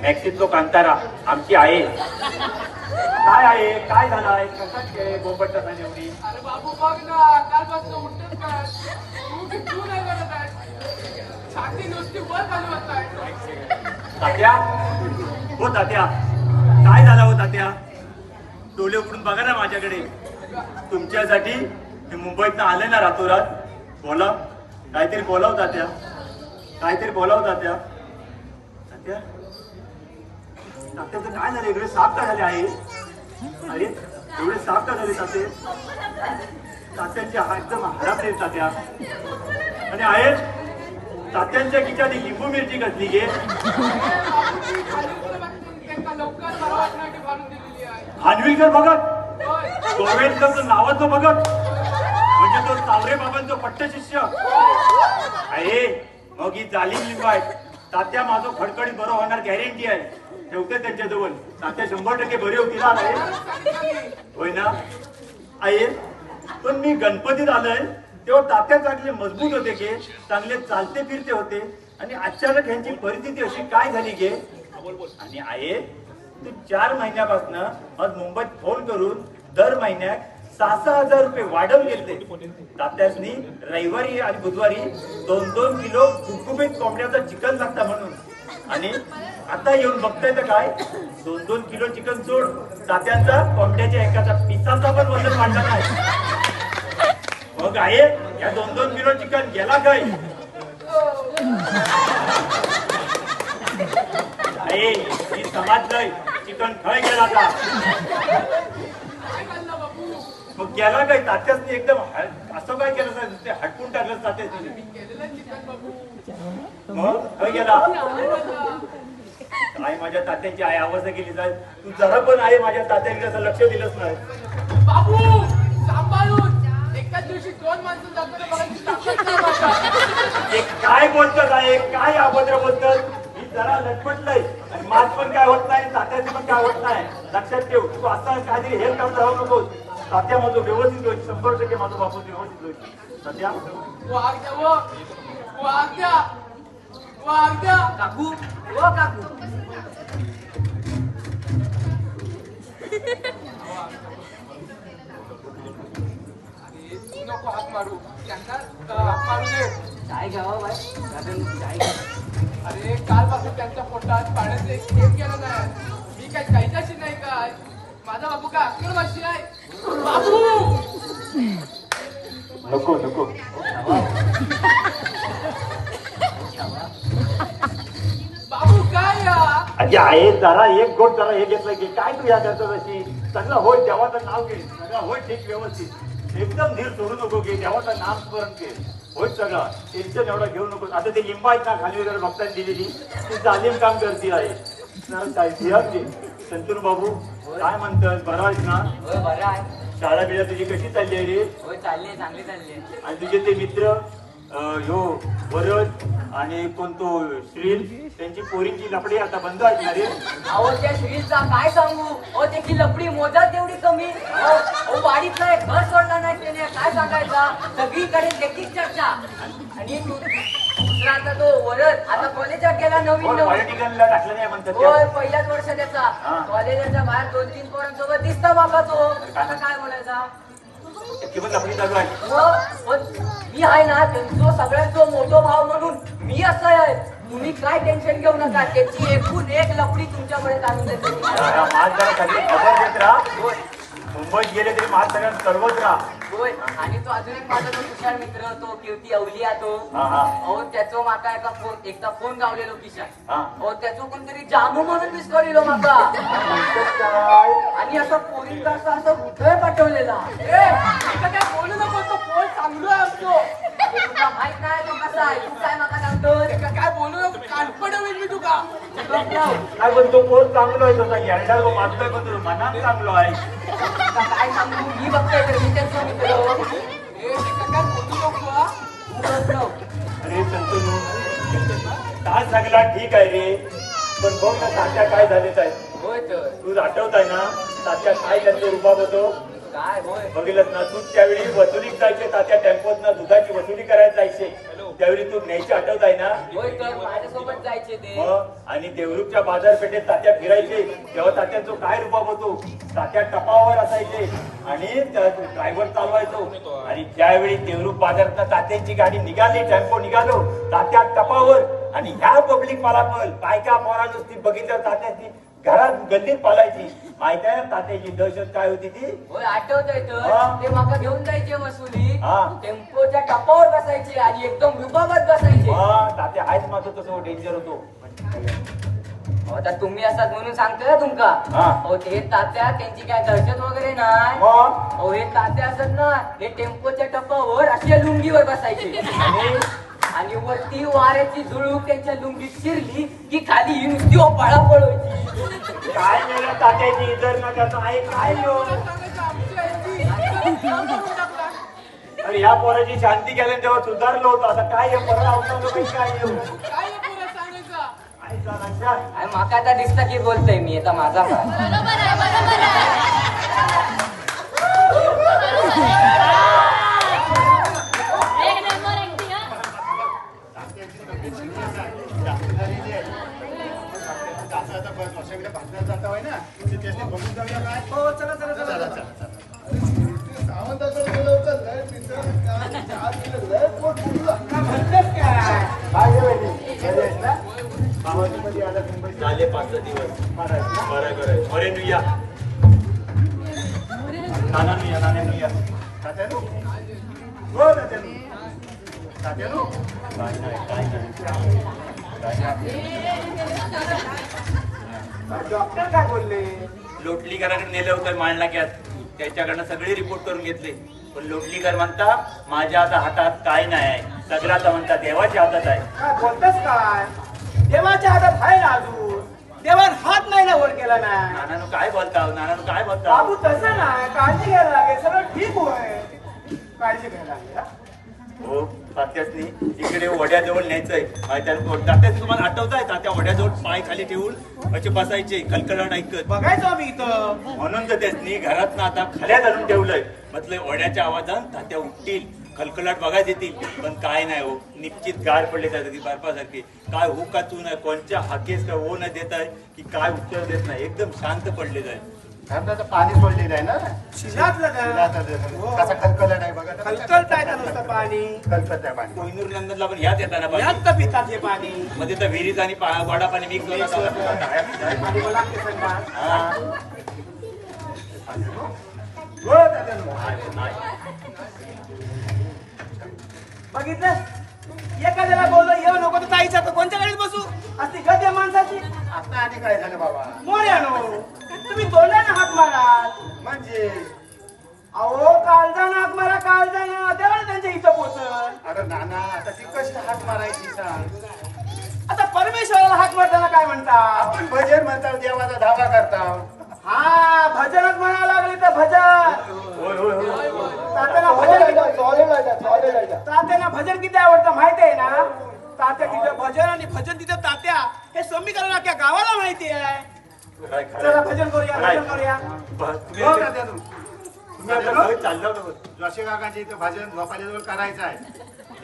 Mexico Kantara आमची आहे. काय आहे, काय झालाय, कशात काय बोंबट कसा एवढी? अरे बाबू बघ ना, कालपासून उठत काय तू नाही करत आहे. छाती नुसती वर खाली होत आहे. तात्या, हो तात्या, काय झालं हो तात्या? डोळे उघडून बघा ना माझ्याकडे. तुमच्यासाठी मी मुंबईतनं आले ना रातोरात. बोला, काहीतरी बोलाव तात्या, काहीतरी बोलाव तात्या. तात्या, तात्याचं काय झालं? एवढे साफ का झाले आहे? अरे एवढे साफ का झाले तात्या? तात्यांचे एकदम हरपले तात्या. आणि आहे तात्यांच्या खिच्यात लिंबू मिरची घातली गे. खानविलकर भगत, गोवेंकरचं नावाचं भगत, म्हणजे तो चावरे बाबांचा पट्ट शिष्य आहे. मग ही जालीम लिंबू आहे. तात्या माझं खडखडीत बरं होणार गॅरंटी आहे. ठेवते त्यांच्याजवळ. तात्या 100% बरे होतील आहे. होय ना आहे? पण मी गणपतीत आलोय तेव्हा तात्या चांगले मजबूत होते गे, चांगले चालते फिरते होते. आणि अचानक यांची परिस्थिती अशी काय झाली गे? आणि आहे तू 4 महिन्यापासून आज मुंबईत फोन करून दर महिन्यात 6,000 रुपये वाढवून घेतले. तात्यासनी रविवारी आणि बुधवारी 2-2 किलो कुकुबीत कोंबड्याचा चिकन लागता म्हणून. आणि आता येऊन बघताय तर काय 2-2 किलो चिकन सोड, तात्यांचा कोंबड्याच्या एकाचा पिसाचा पण वजन वाढला नाही. मग आहे या 2-2 किलो चिकन गेला काय? ही समजलंय चिकन खय गेला का? मग गेला काय? तात्यासनी एकदम असं काय केलं? ते हटकून टाकलं तात्यासनी. मग खय गेला? आई माझ्या तात्याची आई आवाज केली जाय. तू जरा पण आहे माझ्या तात्याने कसं लक्ष दिलंच नाही. बाबू सांभाळून एकाच दिवशी 2 माणसं जातात. काय बोलतात आहे, काय अभद्र बोलतात? मी जरा लटपटलंय आणि माझ पण काय होत नाही, तात्याचं पण काय होत नाही. लक्षात ठेव, तू असं काहीतरी हेल्प करत राहू नकोस. तात्या माझं व्यवस्थित होईल, 100% माझं बापू व्यवस्थित होईल. तात्या काकू ओ काकू नको हात मारू, त्यांना हात मारू दे. चाय घ्यावं बाय. चाय घ्या. अरे कालपासून त्यांच्या पोटात पाण्याचे एक थेंब गेलं नाही. मी काय काहीच्याशी नाही काय. माझा बाबू काय अक्कलवाशी आहे. बाबू नको नको. बाबू काय या अरे आहे जरा एक गोट जरा हे घेतलं की काय तू या करतो तशी. सगळं होय देवाचं नाव घे, सगळं होय ठीक व्यवस्थित. एकदम धीर सोडू नको घे, देवाचं नाम स्मरण घे. होय सगळं टेन्शन एवढं घेऊ नको. आता ते लिंबा आहेत ना खाली वगैरे भक्तांनी दिलेली ती जालीम काम करते आहे. काय संतूर बाबू काय म्हणतात? बरं आहेस ना? होय बरं आहे. शाळा बिळा तुझी कशी चालली आहे रे? होय चालली, चांगली चालली. आणि तुझे ते मित्र ह्यो वरद आणि कोणतो श्रील, त्यांची पोरींची लपडी आता बंद आहेत ना रे? अहो त्या श्रीचा काय सांगू. अहो त्याची लपडी मोजा तेवढी कमी. अहो वाडीतला एक घर सोडला नाही त्याने. काय सांगायचा, सगळीकडे त्याचीच चर्चा. आणि दुसरा आता तो वरद आता कॉलेजात गेला नवीन. पॉलिटिकलला टाकलं नाही म्हणतात. होय पहिल्याच वर्ष त्याचा. कॉलेजाच्या बाहेर 2-3 पोरांसोबत दिसता बाबा तो. आता काय बोलायचा. लपडी चालू आहे. मी आहे ना त्यांचा सगळ्यांचा मोठो भाव म्हणून मी असं आहे. तुम्ही काय टेन्शन घेऊ नका. त्याची एकूण एक लपडी तुमच्याकडे आणून देते. मुंबईत गेले तरी महाग सगळ्यांना सर्वच राहा. होय. आणि तो अजून एक माझा तो तुषार मित्र, तो कीर्ती अवलिया तो. अहो त्याचो माका एकदा फोन गावलेलो किशात. अहो त्याचो कोणतरी जामू म्हणून मिस करिलो माका. आणि असं पोरींचा असं हृदय पाठवलेला. काय बोलू नको. तो फोन चांगला असतो. तुला माहित नाही तो कसा आहे. तू काय माका सांगतो. काय बोलू नको. कानपड होईल मी तुका. काय पण तो कोण चांगलो आहे तसा येरडा मागतोय पण तो मनात चांगलो आहे. काय सांगू मी बघतोय तर मी त्यांचा मित्र. काय बोलू नको. अरे संतनू काय सांगला ठीक आहे रे, पण बघ ना तात्या काय झालेच आहे. होय तर तू आठवत आहे ना तात्या काय त्यांचा रुबाब होतो. काय होय बघितलं ना तू त्यावेळी वसुलीत जायचे. तात्या टेम्पोत ना दुधाची वसुली करायला जायचे. त्यावेळी तू न्यायची आठवत आहे ना? होय तर माझ्यासोबत जायचे ते. आणि देवरूपच्या बाजारपेठेत तात्या फिरायचे तेव्हा तात्यांचा काय रुबाब होतो. तात्या टपावर असायचे आणि ड्रायव्हर चालवायचो. आणि ज्यावेळी देवरूप बाजारात तात्यांची गाडी निघाली, टेम्पो निघालो, तात्या टपावर आणि ह्या पब्लिक पलापल बायका पोरा नुसती बघितलं तात्याची घरात गल्लीत पालायची. माहिती आहे ना तात्याची दहशत काय होती ती? होय आठवतंय तर हा. ते माका घेऊन जायचे वसुली. हा. टेम्पोच्या टपावर बसायचे आणि एकदम रुबाबात बसायचे. तात्या आहेच माझं तसं डेंजर होतो. आता तुम्ही असतात म्हणून सांगतोय तुमका. हा. हो ते तात्या त्यांची काय दहशत वगैरे नाही. मग हो हे तात्या असत ना हे टेम्पोच्या टपावर अशा लुंगीवर बसायचे आणि वरती वाऱ्याची झुळूक त्यांच्या लुंगीत शिरली की खाली ही नुसती ओपाळा पळवायची. काय नेलं तात्याची इतर ना त्याचं आहे काय हो? सांगायचं आमची आईची करून टाकला. अरे या पोराची शांती केल्याने तेव्हा सुधारलं होतं. आता काय हे पोरं आवडलं काही काय येऊ काय हे पुरं सांगायचं? आईचा लक्षात आणि माका आता दिसता की बोलतोय मी आता माझा काय. बरोबर आहे बरोबर आहे एक नंबर ऍक्टिंग हा झाले 5 दिवस. बरं बरे नुया नाना नुया तात्यानो हो तात्यानो काय डॉक्टर काय बोलले? लोटलीकराकडे नेलं होतं मांडलाक्यात. त्याच्याकडनं सगळे रिपोर्ट करून घेतले. पण लोटलीकर म्हणता माझ्या आता हातात काय नाही. सगळं आता म्हणता देवाच्या हातात आहे. काय बोलतस काय? देवाच्या हातात आहे ना अजून. देवान हात नाही ना वर केला ना. नानानो काय बोलता नानानो काय बोलता? बाबू तसं नाही, काळजी घ्यायला लागेल. सगळं ठीक होय. काळजी घ्यायला लागेल हा. हो तात्यासनी इकडे वड्याजवळ न्यायचंय. तात्याच तुम्हाला आठवत आहे तात्या वड्याजवळ पाय खाली ठेवून असे बसायचे कलकलाट ऐकत. बघायचो आम्ही इथं. म्हणून तर त्यासनी घरात ना आता खाल्यात आणून ठेवलंय. म्हटलं वड्याच्या आवाजात तात्या उठतील खलखलाट बघायला येतील. पण काय नाही हो निश्चित गार पडले जाते बर्फासारखे. काय हो का तू नाही कोणच्या हाकेस काय हो न देत आहे की काय उत्तर देत नाही. एकदम शांत पडले जाय. पाणी सोडलेलं आहे ना शिलातलं का? कसा खलखलट आहे बघा खलखलत आहे का नुसतं पाणी? खलखलत आहे पाणी कोहिनूर नंदनला पण ह्याच येताना पाणी यात तर पितात हे पाणी. मध्ये तर विहिरीत आणि गोडा पाणी मिक्स होता. पाणी मला लागते संडास. बघितलं एखाद्याला बोललो येऊ नको तर ताईच्या तर कोणत्या गाडीत बसू असती गत या माणसाची. आता आणि काय झालं बाबा मोर्यानो तुम्ही तोंडाने हात माराल म्हणजे अहो काळजानं हात मारा काळजानं तेव्हा त्यांच्या इथं पोचल. अरे नाना आता ती कशी हात मारायची सांग. आता परमेश्वराला हात मारताना काय म्हणता? आपण भजन म्हणतात देवाचा धावा करतात. हा भजनच म्हणावं लागली तर भजन. होय होय होय तात्यांना भजन किती आवडतं माहिती आहे ना? तात्या तिथं भजन आणि भजन तिथं तात्या हे समीकरण अख्ख्या गावाला माहिती आहे. काय चला भजन करूया भजन करूया. तुम्ही हो ना त्यातून तुम्ही आता घरी चालला होता. जोशी काकांच्या इथं भजन झोपायला करायचं आहे.